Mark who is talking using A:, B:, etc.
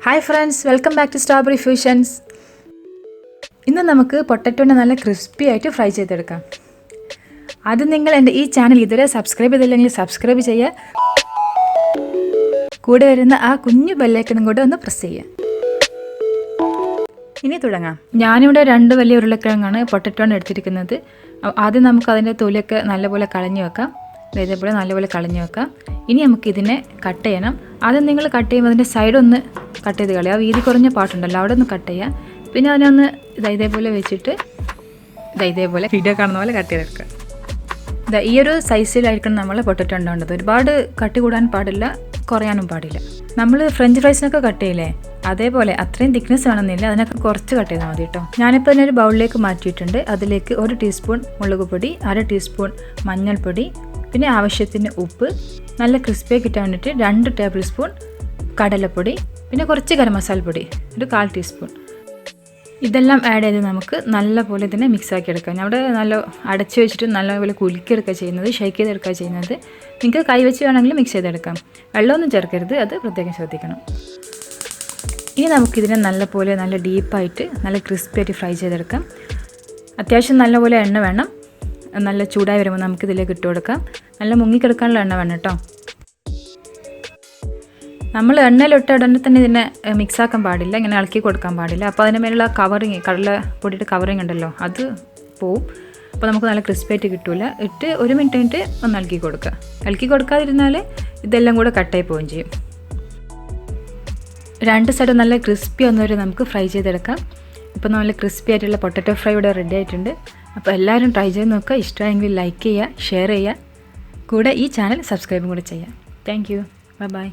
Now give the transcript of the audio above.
A: Hi friends, welcome back to Strawberry Fusions. ഇന്ന് നമുക്ക് പൊട്ടറ്റോനെ നല്ല ക്രിസ്പി ആയിട്ട് ഫ്രൈ ചെയ്തെടുക്കാം. ആദ്യം നിങ്ങൾ എൻ്റെ ഈ ചാനൽ ഇതുവരെ സബ്സ്ക്രൈബ് ചെയ്തില്ലെങ്കിൽ സബ്സ്ക്രൈബ് ചെയ്യുക. കൂടെ വരുന്ന ആ കുഞ്ഞു ബെല്ലൈക്കണും കൂടെ ഒന്ന് പ്രസ് ചെയ്യുക. ഇനി തുടങ്ങാം. ഞാനിവിടെ 2 വലിയ ഉരുളക്കിഴങ്ങാണ് പൊട്ടറ്റോനെ എടുത്തിരിക്കുന്നത്. ആദ്യം നമുക്ക് അതിൻ്റെ തൊലിയൊക്കെ നല്ലപോലെ കളഞ്ഞു വെക്കാം. ഇതേപോലെ നല്ലപോലെ കളഞ്ഞു വെക്കാം. ഇനി നമുക്ക് ഇതിനെ കട്ട് ചെയ്യണം. ആദ്യം നിങ്ങൾ കട്ട് ചെയ്യുമ്പോൾ അതിൻ്റെ സൈഡൊന്ന് കട്ട് ചെയ്ത് കളയുക. ആ വീതി കുറഞ്ഞ പാട്ടുണ്ടല്ലോ അവിടെ ഒന്ന് കട്ട് ചെയ്യുക. പിന്നെ അതിനൊന്ന് ഇതേപോലെ വെച്ചിട്ട് ഇതേപോലെ വീഡിയോ കാണുന്ന പോലെ കട്ട് ചെയ്തെടുക്കുക. ഈ ഒരു സൈസിലായിരിക്കണം നമ്മൾ പൊട്ടറ്റോ ഉണ്ടാവേണ്ടത്. ഒരുപാട് കട്ടി കൂടാൻ പാടില്ല, കുറയാനും പാടില്ല. നമ്മൾ ഫ്രഞ്ച് ഫ്രൈസിനൊക്കെ കട്ട് ചെയ്യില്ലേ, അതേപോലെ അത്രയും തിക്നെസ് വേണമെന്നില്ല, അതിനൊക്കെ കുറച്ച് കട്ട് ചെയ്താൽ മതി കേട്ടോ. ഞാനിപ്പോൾ ഇതിനൊരു ബൗളിലേക്ക് മാറ്റിയിട്ടുണ്ട്. അതിലേക്ക് 1 ടീസ്പൂൺ മുളക് പൊടി, 1/2 ടീസ്പൂൺ മഞ്ഞൾപ്പൊടി, പിന്നെ ആവശ്യത്തിന് ഉപ്പ്, നല്ല ക്രിസ്പിയായി കിട്ടാൻ വേണ്ടിയിട്ട് 2 ടേബിൾ സ്പൂൺ കടലപ്പൊടി, പിന്നെ കുറച്ച് ഗരം മസാലപ്പൊടി, ഒരു 1/4 ടീസ്പൂൺ. ഇതെല്ലാം ആഡ് ചെയ്ത് നമുക്ക് നല്ലപോലെ ഇതിനെ മിക്സ് ആക്കി എടുക്കാം. ഞാൻ അവിടെ നല്ല അടച്ച് വെച്ചിട്ട് നല്ലപോലെ കുലുക്കിയെടുക്കുക ചെയ്യുന്നത്, ഷേക്ക് ചെയ്തെടുക്കുക ചെയ്യുന്നത്. നിങ്ങൾക്ക് കൈ വെച്ച് വേണമെങ്കിൽ മിക്സ് ചെയ്തെടുക്കാം. വെള്ളമൊന്നും ചേർക്കരുത്, അത് പ്രത്യേകം ശ്രദ്ധിക്കണം. ഇനി നമുക്കിതിനെ നല്ലപോലെ നല്ല ഡീപ്പായിട്ട് നല്ല ക്രിസ്പിയായിട്ട് ഫ്രൈ ചെയ്തെടുക്കാം. അത്യാവശ്യം നല്ലപോലെ എണ്ണ വേണം. നല്ല ചൂടായി വരുമ്പോൾ നമുക്കിതിലേക്ക് ഇട്ട് കൊടുക്കാം. നല്ല മുങ്ങിക്കിടക്കാനുള്ള എണ്ണ വേണം കേട്ടോ. നമ്മൾ എണ്ണയിലിട്ട ഉടനെ തന്നെ ഇതിനെ മിക്സാക്കാൻ പാടില്ല, ഇങ്ങനെ ഇളക്കി കൊടുക്കാൻ പാടില്ല. അപ്പോൾ അതിൻ്റെ മേലുള്ള കവറിങ്, കടല പൊടിയുടെ കവറിങ് ഉണ്ടല്ലോ, അത് പോവും. അപ്പോൾ നമുക്ക് നല്ല ക്രിസ്പിയായിട്ട് കിട്ടില്ല. ഇട്ട് 1 മിനിറ്റ് കഴിഞ്ഞിട്ട് ഒന്ന് ഇളക്കി കൊടുക്കുക. ഇളക്കി കൊടുക്കാതിരുന്നാൽ ഇതെല്ലാം കൂടെ കട്ടായി പോവുകയും ചെയ്യും. 2 സൈഡ് നല്ല ക്രിസ്പി ഒന്നുവരെ നമുക്ക് ഫ്രൈ ചെയ്തെടുക്കാം. ഇപ്പോൾ നല്ല ക്രിസ്പി ആയിട്ടുള്ള പൊട്ടറ്റോ ഫ്രൈ ഇവിടെ റെഡി ആയിട്ടുണ്ട്. അപ്പോൾ എല്ലാവരും ട്രൈ ചെയ്ത് നോക്കുക. ഇഷ്ടമായെങ്കിൽ ലൈക്ക് ചെയ്യുക, ഷെയർ ചെയ്യുക, കൂടെ ഈ ചാനൽ സബ്സ്ക്രൈബും കൂടെ ചെയ്യുക. Thank you. ബൈ.